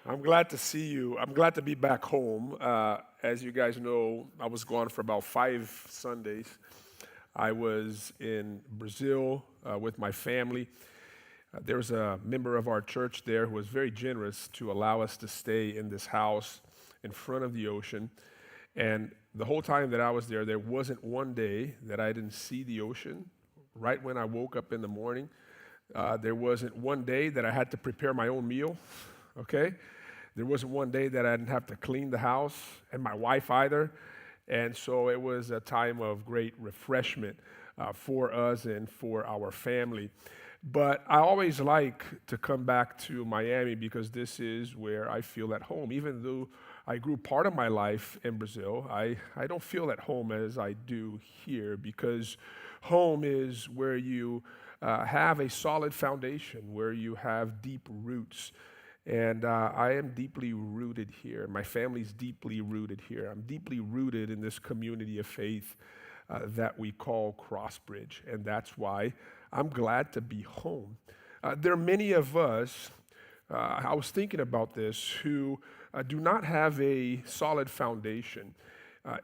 I'm glad to see you. I'm glad to be back home. As you guys know, I was gone for about 5 Sundays. I was in Brazil with my family. There was a member of our church there who was very generous to allow us to stay in this house in front of the ocean. And the whole time that I was there, there wasn't one day that I didn't see the ocean. Right when I woke up in the morning, there wasn't one day that I had to prepare my own meal, okay? There wasn't one day that I didn't have to clean the house, and my wife either. And so it was a time of great refreshment for us and for our family. But I always like to come back to Miami because this is where I feel at home. Even though I grew part of my life in Brazil, I don't feel at home as I do here because home is where you have a solid foundation, where you have deep roots. And I am deeply rooted here. My family's deeply rooted here. I'm deeply rooted in this community of faith that we call Crossbridge. And that's why I'm glad to be home. There are many of us, I was thinking about this, who do not have a solid foundation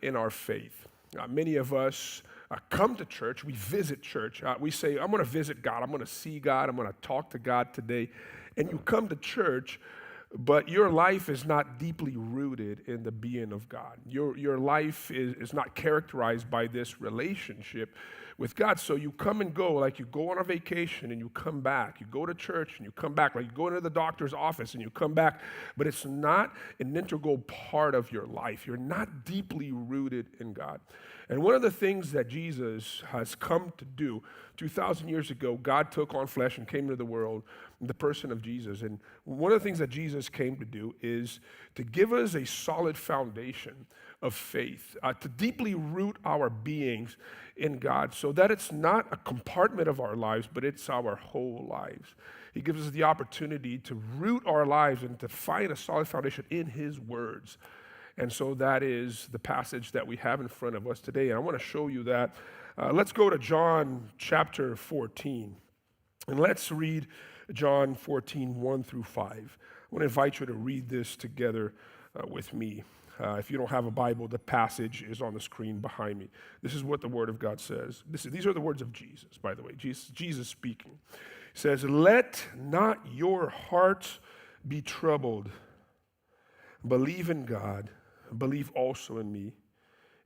in our faith. Many of us come to church, we visit church. We say, I'm going to visit God, I'm going to see God, I'm going to talk to God today. And you come to church, but your life is not deeply rooted in the being of God. Your life is not characterized by this relationship with God. So you come and go, like you go on a vacation and you come back. You go to church and you come back, like you go into the doctor's office and you come back, but it's not an integral part of your life. You're not deeply rooted in God. And one of the things that Jesus has come to do, 2,000 years ago, God took on flesh and came to the world in the person of Jesus. And one of the things that Jesus came to do is to give us a solid foundation of faith, to deeply root our beings in God so that it's not a compartment of our lives, but it's our whole lives. He gives us the opportunity to root our lives and to find a solid foundation in His words. And so that is the passage that we have in front of us today. And I want to show you that. Let's go to John chapter 14. And let's read John 14, 1 through 5. I want to invite you to read this together with me. If you don't have a Bible, the passage is on the screen behind me. This is what the Word of God says. These are the words of Jesus, by the way. Jesus speaking. He says, "Let not your heart be troubled. Believe in God. Believe also in me.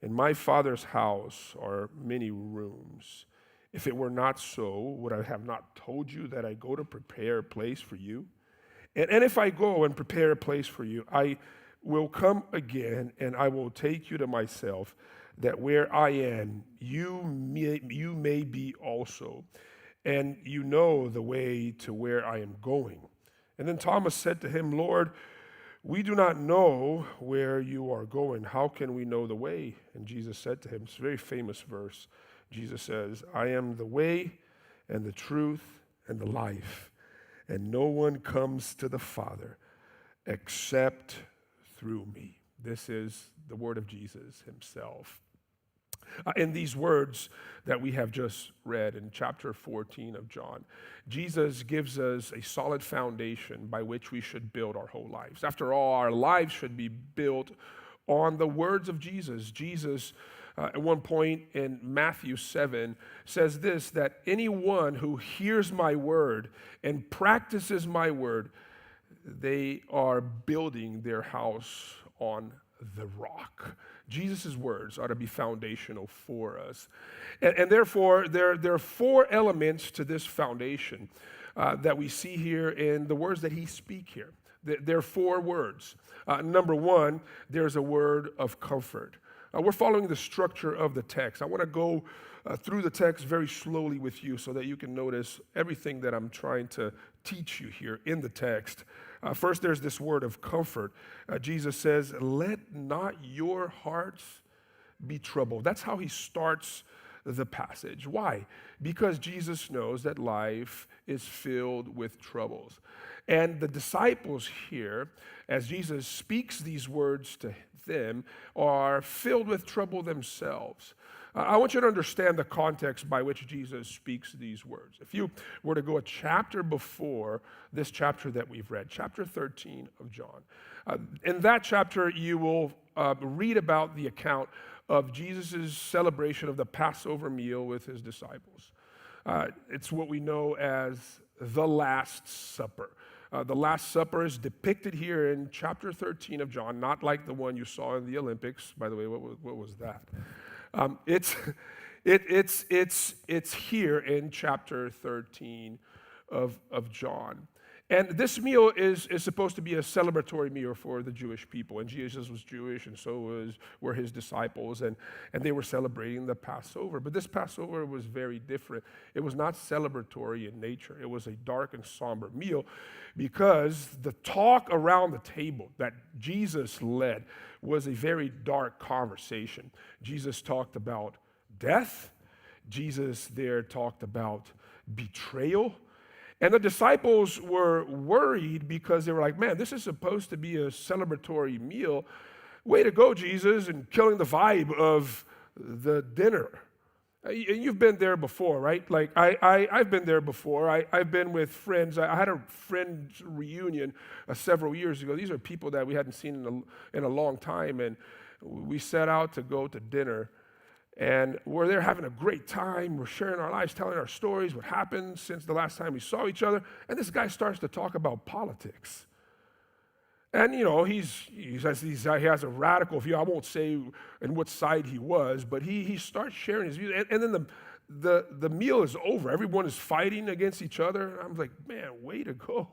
In my Father's house are many rooms. If it were not so, would I have not told you that I go to prepare a place for you? And if I go and prepare a place for you, I will come again and I will take you to myself, that where I am, you may be also. And you know the way to where I am going." And then Thomas said to him, "Lord, we do not know where you are going. How can we know the way?" And Jesus said to him, it's a very famous verse. Jesus says, "I am the way and the truth and the life, and no one comes to the Father except through me." This is the word of Jesus himself. In these words that we have just read in chapter 14 of John, Jesus gives us a solid foundation by which we should build our whole lives. After all, our lives should be built on the words of Jesus. Jesus, at one point in Matthew 7, says this, that anyone who hears my word and practices my word, they are building their house on the rock. Jesus' words are to be foundational for us. And therefore, there are four elements to this foundation that we see here in the words that he speaks here. There are four words. Number one, there's a word of comfort. We're following the structure of the text. I want to go through the text very slowly with you so that you can notice everything that I'm trying to teach you here in the text. First, there's this word of comfort. Jesus says, "Let not your hearts be troubled." That's how he starts the passage. Why? Because Jesus knows that life is filled with troubles. And the disciples here, as Jesus speaks these words to them, are filled with trouble themselves. I want you to understand the context by which Jesus speaks these words. If you were to go a chapter before this chapter that we've read, chapter 13 of John, in that chapter you will read about the account of Jesus' celebration of the Passover meal with his disciples. It's what we know as the Last Supper. The Last Supper is depicted here in chapter 13 of John, not like the one you saw in the Olympics. By the way, what was that? It's here in chapter 13 of John. And this meal is supposed to be a celebratory meal for the Jewish people. And Jesus was Jewish, and so were his disciples, and they were celebrating the Passover. But this Passover was very different. It was not celebratory in nature. It was a dark and somber meal because the talk around the table that Jesus led was a very dark conversation. Jesus talked about death. Jesus there talked about betrayal. And the disciples were worried because they were like, man, this is supposed to be a celebratory meal. Way to go, Jesus, and killing the vibe of the dinner. You've been there before, right? Like, I've been there before. I've been with friends. I had a friend's reunion several years ago. These are people that we hadn't seen in a long time, and we set out to go to dinner. And we're there having a great time. We're sharing our lives, telling our stories, what happened since the last time we saw each other. And this guy starts to talk about politics. And, you know, he has a radical view. I won't say in what side he was, but he starts sharing his views. And then the meal is over. Everyone is fighting against each other. And I'm like, man, way to go.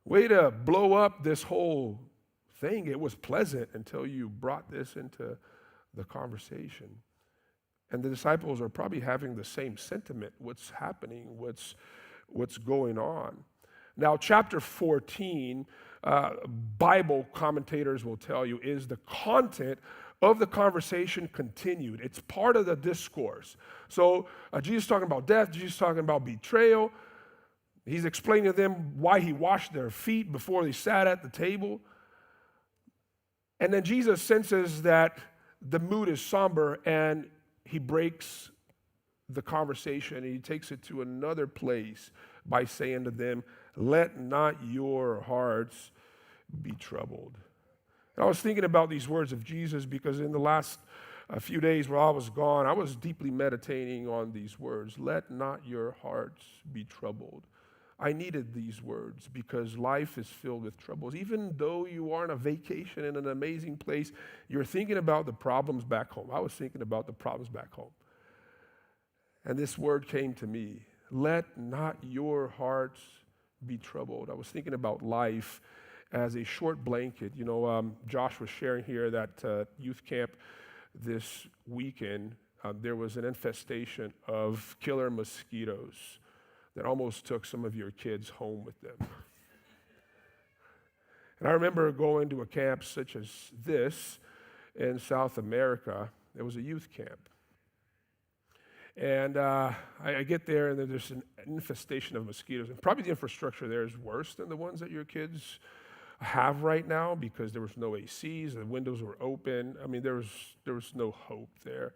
Way to blow up this whole thing. It was pleasant until you brought this into the conversation. And the disciples are probably having the same sentiment. What's happening? What's going on? Now, chapter 14, Bible commentators will tell you, is the content of the conversation continued. It's part of the discourse. So Jesus talking about death, Jesus talking about betrayal. He's explaining to them why he washed their feet before they sat at the table. And then Jesus senses that the mood is somber, and he breaks the conversation, and he takes it to another place by saying to them, let not your hearts be troubled. And I was thinking about these words of Jesus because in the last few days while I was gone, I was deeply meditating on these words. Let not your hearts be troubled. I needed these words because life is filled with troubles. Even though you are on a vacation in an amazing place, you're thinking about the problems back home. I was thinking about the problems back home. And this word came to me. Let not your hearts be troubled. I was thinking about life as a short blanket. You know, Josh was sharing here that youth camp this weekend, there was an infestation of killer mosquitoes that almost took some of your kids home with them. And I remember going to a camp such as this in South America. It was a youth camp. And I get there, and there's an infestation of mosquitoes. And probably the infrastructure there is worse than the ones that your kids have right now because there was no ACs, the windows were open. I mean, there was no hope there.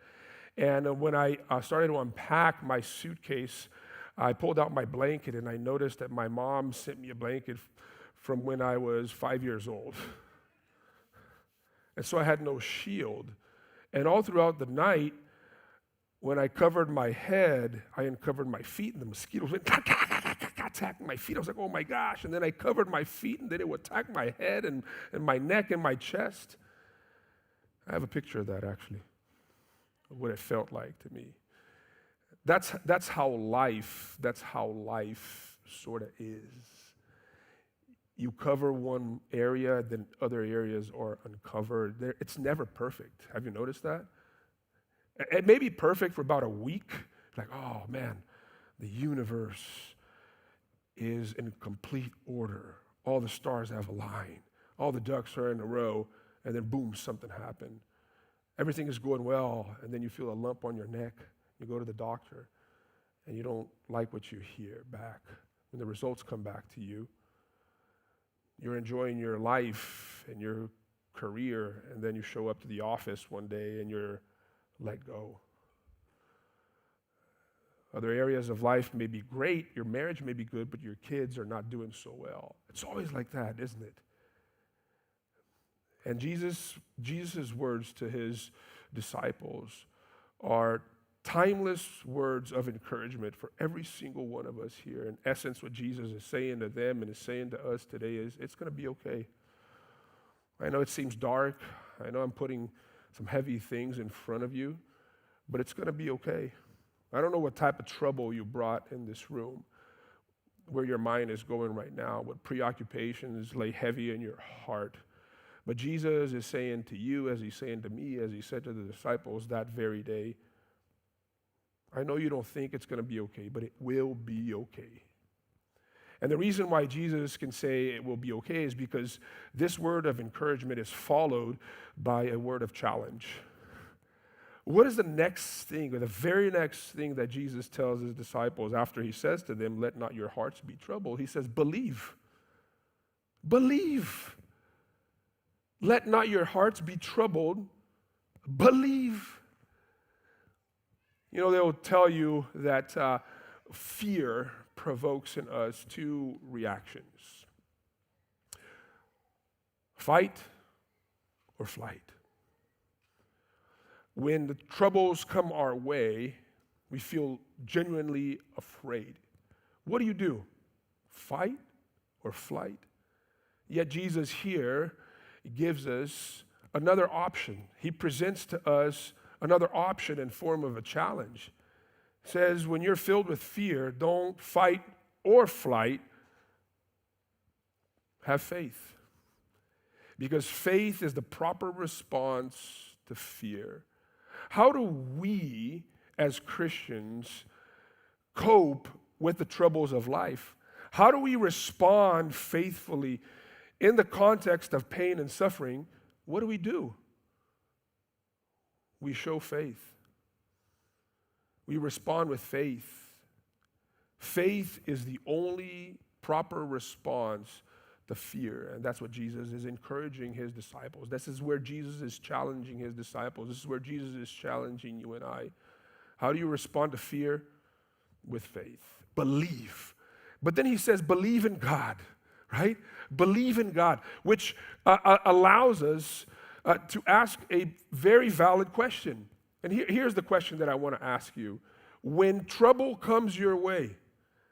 And when I started to unpack my suitcase, I pulled out my blanket, and I noticed that my mom sent me a blanket from when I was 5 years old. And so I had no shield. And all throughout the night, when I covered my head, I uncovered my feet, and the mosquitoes went attacking my feet. I was like, oh my gosh. And then I covered my feet, and then it would attack my head and my neck and my chest. I have a picture of that, actually, of what it felt like to me. That's how life sort of is. You cover one area, then other areas are uncovered. It's never perfect. Have you noticed that? It may be perfect for about a week. Like, oh man, the universe is in complete order. All the stars have aligned. All the ducks are in a row, and then boom, something happened. Everything is going well, and then you feel a lump on your neck. You go to the doctor, and you don't like what you hear back. When the results come back to you, you're enjoying your life and your career, and then you show up to the office one day, and you're let go. Other areas of life may be great, your marriage may be good, but your kids are not doing so well. It's always like that, isn't it? And Jesus' words to his disciples are timeless words of encouragement for every single one of us here. In essence, what Jesus is saying to them and is saying to us today is, it's going to be okay. I know it seems dark. I know I'm putting some heavy things in front of you, but it's going to be okay. I don't know what type of trouble you brought in this room, where your mind is going right now, what preoccupations lay heavy in your heart. But Jesus is saying to you, as he's saying to me, as he said to the disciples that very day, I know you don't think it's going to be okay, but it will be okay. And the reason why Jesus can say it will be okay is because this word of encouragement is followed by a word of challenge. What is the next thing, or the very next thing that Jesus tells his disciples after he says to them, let not your hearts be troubled? He says, believe. Believe. Let not your hearts be troubled. Believe. You know, they'll tell you that fear provokes in us two reactions: fight or flight. When the troubles come our way, we feel genuinely afraid. What do? Fight or flight? Yet Jesus here gives us another option. He presents to us another option in form of a challenge. He says, when you're filled with fear, don't fight or flight. Have faith. Because faith is the proper response to fear. How do we, as Christians, cope with the troubles of life? How do we respond faithfully in the context of pain and suffering? What do? We show faith. We respond with faith. Faith is the only proper response to fear, and that's what Jesus is encouraging his disciples. This is where Jesus is challenging his disciples. This is where Jesus is challenging you and I. How do you respond to fear? With faith. Believe. But then he says, believe in God, right? Believe in God, which allows us to ask a very valid question. And here's the question that I want to ask you. When trouble comes your way,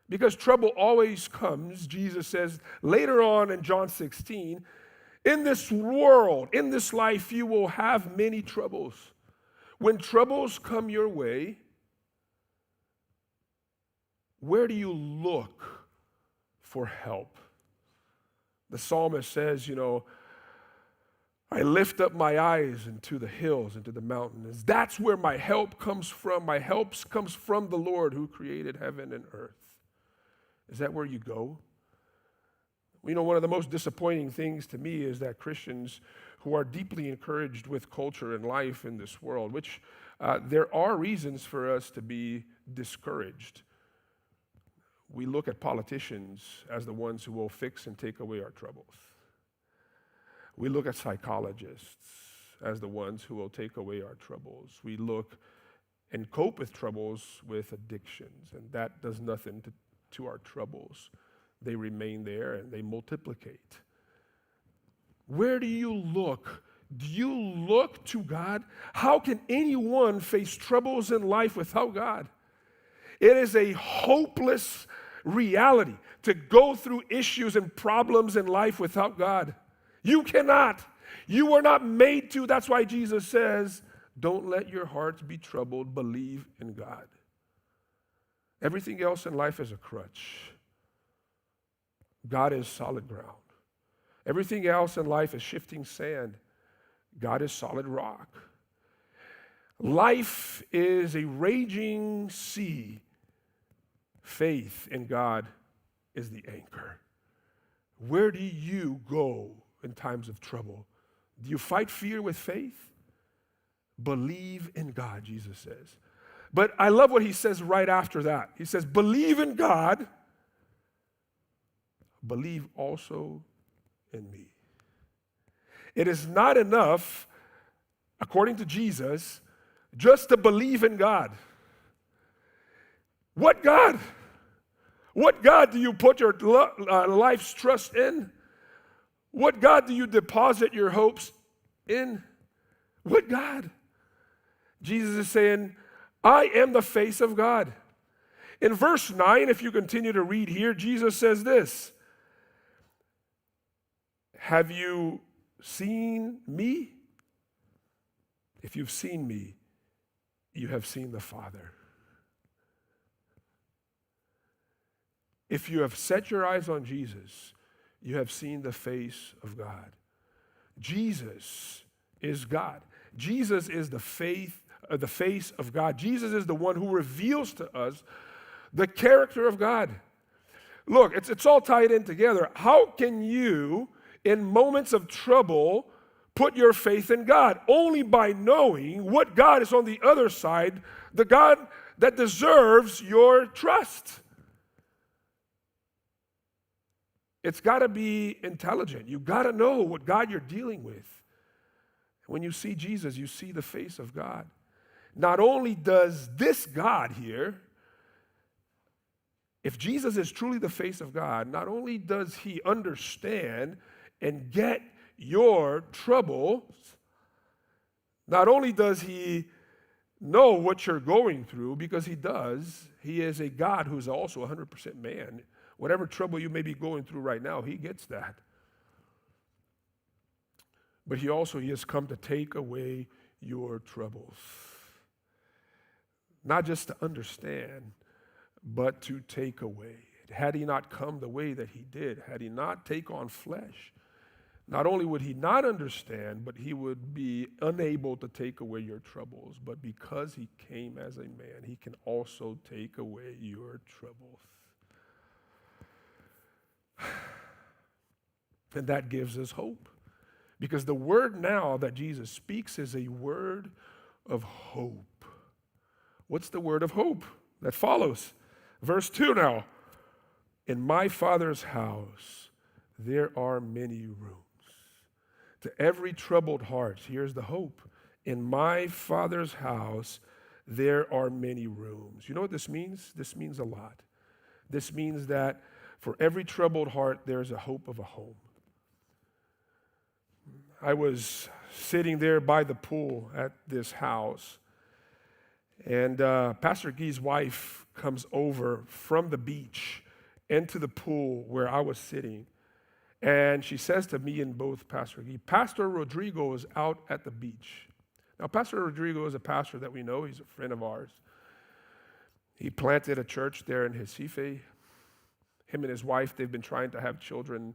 because trouble always comes, Jesus says later on in John 16, in this world, in this life, you will have many troubles. When troubles come your way, where do you look for help? The psalmist says, I lift up my eyes into the hills, into the mountains. That's where my help comes from. My help comes from the Lord who created heaven and earth. Is that where you go? One of the most disappointing things to me is that Christians who are deeply encouraged with culture and life in this world, which there are reasons for us to be discouraged. We look at politicians as the ones who will fix and take away our troubles. We look at psychologists as the ones who will take away our troubles. We look and cope with troubles with addictions, and that does nothing to our troubles. They remain there and they multiplicate. Where do you look? Do you look to God? How can anyone face troubles in life without God? It is a hopeless reality to go through issues and problems in life without God. You cannot. You were not made to. That's why Jesus says, don't let your hearts be troubled. Believe in God. Everything else in life is a crutch. God is solid ground. Everything else in life is shifting sand. God is solid rock. Life is a raging sea. Faith in God is the anchor. Where do you go in times of trouble? Do you fight fear with faith? Believe in God, Jesus says. But I love what he says right after that. He says, believe in God, believe also in me. It is not enough, according to Jesus, just to believe in God. What God? What God do you put your life's trust in? What God do you deposit your hopes in? What God? Jesus is saying, I am the face of God. In verse 9, if you continue to read here, Jesus says this, have you seen me? If you've seen me, you have seen the Father. If you have set your eyes on Jesus, you have seen the face of God. Jesus is God. Jesus is the face of God. Jesus is the one who reveals to us the character of God. Look, it's all tied in together. How can you, in moments of trouble, put your faith in God? Only by knowing what God is on the other side, the God that deserves your trust. It's got to be intelligent. You've got to know what God you're dealing with. When you see Jesus, you see the face of God. Not only does this God here, if Jesus is truly the face of God, not only does he understand and get your troubles, not only does he know what you're going through, because he does, he is a God who's also 100% man. Whatever trouble you may be going through right now, he gets that. But he has come to take away your troubles. Not just to understand, but to take away. Had he not come the way that he did, had he not taken on flesh, not only would he not understand, but he would be unable to take away your troubles. But because he came as a man, he can also take away your troubles. And that gives us hope. Because the word now that Jesus speaks is a word of hope. What's the word of hope that follows? Verse 2 now. In my Father's house there are many rooms. To every troubled heart, here's the hope. In my Father's house there are many rooms. You know what this means? This means a lot. This means that for every troubled heart, there's a hope of a home. I was sitting there by the pool at this house, and Pastor Guy's wife comes over from the beach into the pool where I was sitting, and she says to me and both Pastor Guy, Pastor Rodrigo is out at the beach. Now, Pastor Rodrigo is a pastor that we know. He's a friend of ours. He planted a church there in Recife. Him and his wife, they've been trying to have children,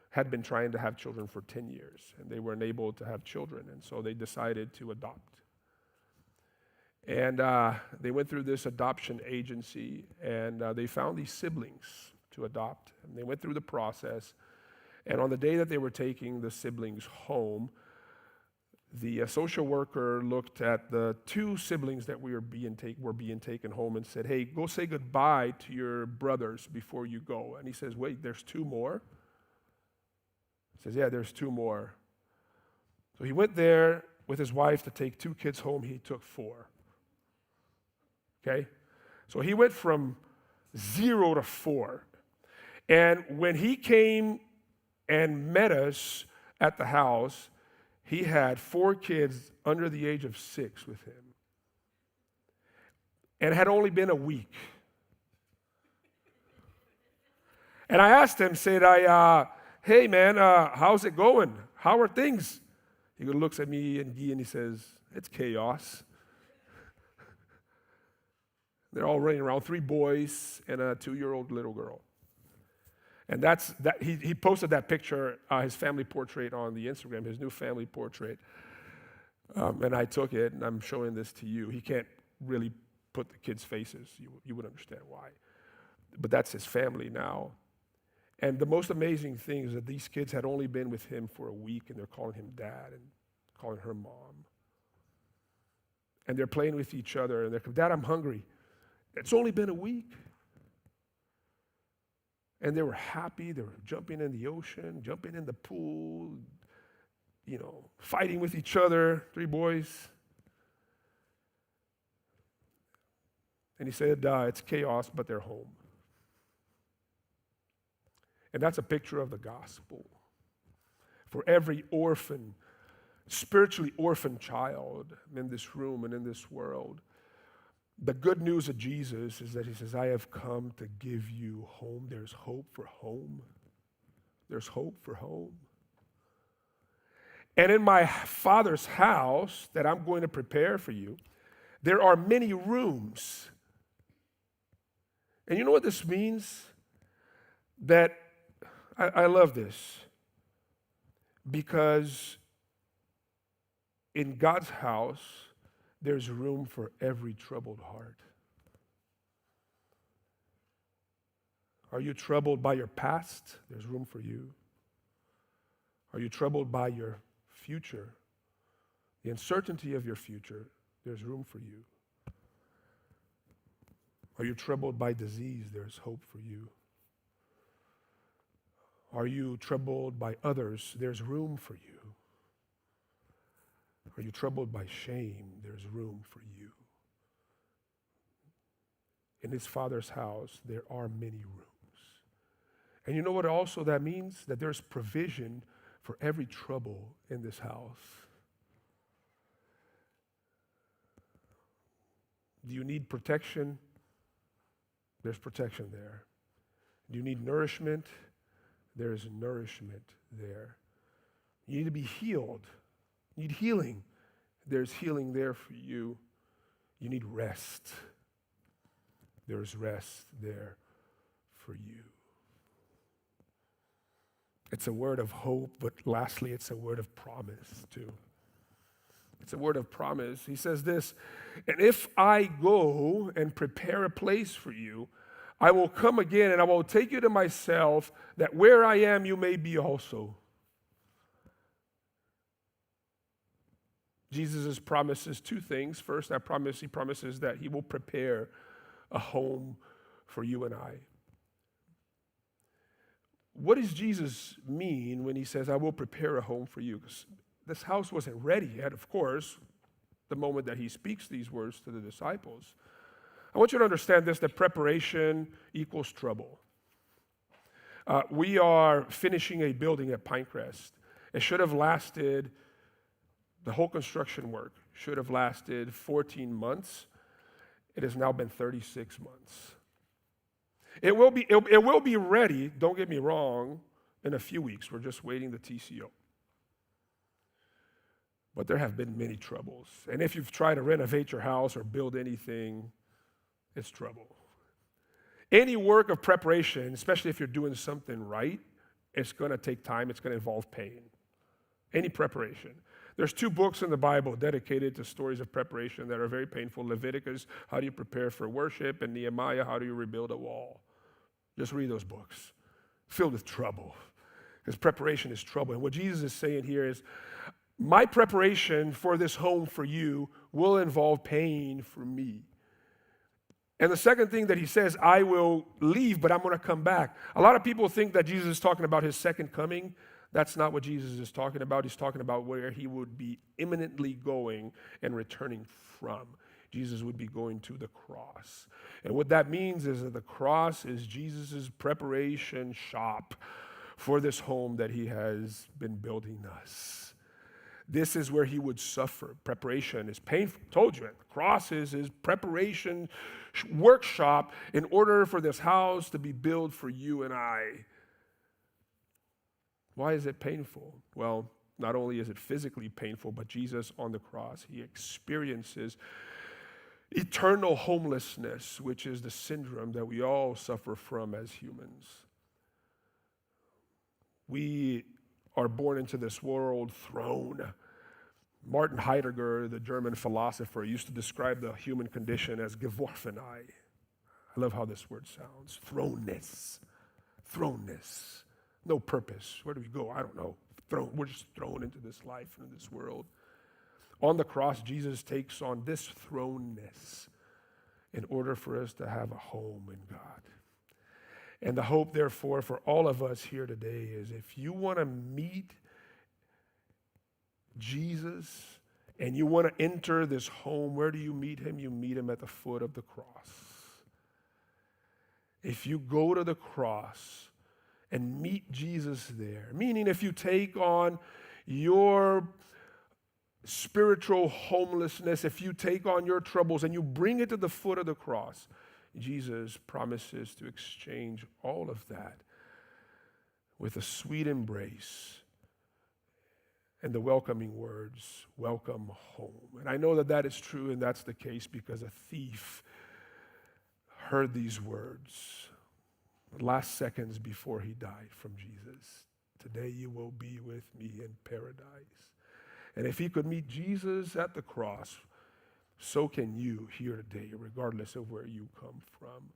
had been trying to have children for 10 years, and they weren't able to have children, and so they decided to adopt. And they went through this adoption agency, and they found these siblings to adopt, and they went through the process, and on the day that they were taking the siblings home, the social worker looked at the two siblings that were being taken home and said, hey, go say goodbye to your brothers before you go. And he says, wait, there's two more? He says, yeah, there's two more. So he went there with his wife to take two kids home. He took four. Okay? So he went from 0 to 4. And when he came and met us at the house, he had 4 kids under the age of 6 with him. And it had only been a week. And I asked him, said, hey man, how's it going? How are things? He looks at me and Guy and he says, it's chaos. They're all running around, 3 boys and a 2-year-old little girl. And he posted that picture, his family portrait on the Instagram, his new family portrait. And I took it, and I'm showing this to you. He can't really put the kids' faces. You would understand why. But that's his family now. And the most amazing thing is that these kids had only been with him for a week, and they're calling him dad and calling her mom. And they're playing with each other, and they're, Dad, I'm hungry. It's only been a week. And they were happy. They were jumping in the ocean, jumping in the pool, fighting with each other, 3 boys. And he said, it's chaos, but they're home. And that's a picture of the gospel. For every orphan, spiritually orphaned child in this room and in this world, the good news of Jesus is that he says, I have come to give you home. There's hope for home. There's hope for home. And in my Father's house that I'm going to prepare for you, there are many rooms. And you know what this means? That I love this. Because in God's house, there's room for every troubled heart. Are you troubled by your past? There's room for you. Are you troubled by your future? The uncertainty of your future, there's room for you. Are you troubled by disease? There's hope for you. Are you troubled by others? There's room for you. Are you troubled by shame? There's room for you. In his Father's house, there are many rooms. And you know what also that means? That there's provision for every trouble in this house. Do you need protection? There's protection there. Do you need nourishment? There's nourishment there. You need to be healed. You need healing. There's healing there for you. You need rest. There's rest there for you. It's a word of hope, but lastly, it's a word of promise too. It's a word of promise. He says this, and if I go and prepare a place for you, I will come again and I will take you to myself, that where I am you may be also. Jesus promises two things. First, he promises that he will prepare a home for you and I. What does Jesus mean when he says, I will prepare a home for you? Because this house wasn't ready yet, of course, the moment that he speaks these words to the disciples. I want you to understand this, that preparation equals trouble. We are finishing a building at Pinecrest. It should have lasted, the whole construction work should have lasted 14 months. It has now been 36 months. It will be ready, don't get me wrong, in a few weeks. We're just waiting the TCO. But there have been many troubles. And if you've tried to renovate your house or build anything, it's trouble. Any work of preparation, especially if you're doing something right, it's going to take time. It's going to involve pain. Any preparation. There's 2 books in the Bible dedicated to stories of preparation that are very painful. Leviticus, how do you prepare for worship? And Nehemiah, how do you rebuild a wall? Just read those books. Filled with trouble. Because preparation is trouble. And what Jesus is saying here is, my preparation for this home for you will involve pain for me. And the second thing that he says, I will leave, but I'm going to come back. A lot of people think that Jesus is talking about his second coming. That's not what Jesus is talking about. He's talking about where he would be imminently going and returning from. Jesus would be going to the cross. And what that means is that the cross is Jesus' preparation shop for this home that he has been building us. This is where he would suffer. Preparation is painful. Told you, the cross is his preparation workshop in order for this house to be built for you and I. Why is it painful? Well, not only is it physically painful, but Jesus on the cross, he experiences eternal homelessness, which is the syndrome that we all suffer from as humans. We are born into this world thrown. Martin Heidegger, the German philosopher, used to describe the human condition as geworfenei. I love how this word sounds. Thrownness. Thrownness. No purpose. Where do we go? I don't know. We're just thrown into this life and this world. On the cross, Jesus takes on this thrownness in order for us to have a home in God. And the hope, therefore, for all of us here today is if you want to meet Jesus and you want to enter this home, where do you meet him? You meet him at the foot of the cross. if you go to the cross and meet Jesus there, meaning if you take on your spiritual homelessness, if you take on your troubles and you bring it to the foot of the cross, Jesus promises to exchange all of that with a sweet embrace and the welcoming words, welcome home. And I know that that is true, and that's the case because a thief heard these words the last seconds before he died from Jesus. Today you will be with me in paradise. And if he could meet Jesus at the cross, so can you here today, regardless of where you come from.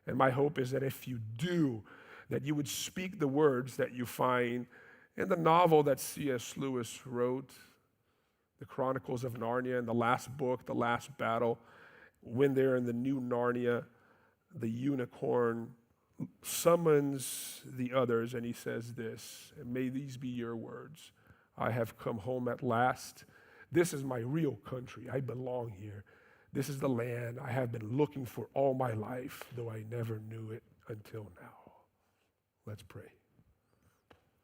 And my hope is that if you do, that you would speak the words that you find in the novel that C.S. Lewis wrote, The Chronicles of Narnia, in the last book, The Last Battle. When they're in the new Narnia, the unicorn summons the others and he says this, and may these be your words. I have come home at last. This is my real country. I belong here. This is the land I have been looking for all my life, though I never knew it until now. Let's pray.